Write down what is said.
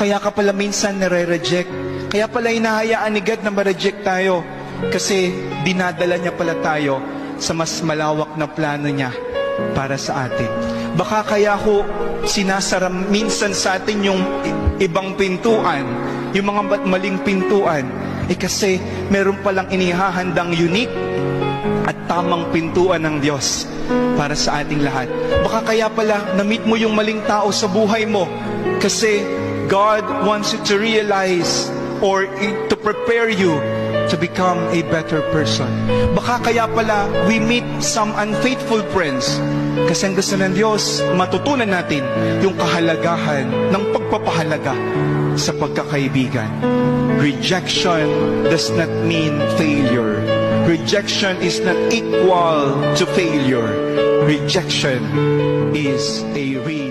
Kaya ka pala minsan nare-reject. Kaya pala hinahayaan ni God na ma-reject tayo. Kasi dinadala niya pala tayo sa mas malawak na plano niya para sa atin. Baka kaya ko sinasara minsan sa atin yung ibang pintuan, yung mga maling pintuan, kasi meron palang inihahandang unique at tamang pintuan ng Diyos para sa ating lahat. Baka kaya pala na-meet mo yung maling tao sa buhay mo kasi God wants you to realize or to prepare you to become a better person. Baka kaya pala we meet some unfaithful friends kasi ang gusto ng Diyos matutunan natin yung kahalagahan ng pagpapahalaga sa pagkakaibigan. Rejection does not mean failure. Rejection is not equal to failure. Rejection is a real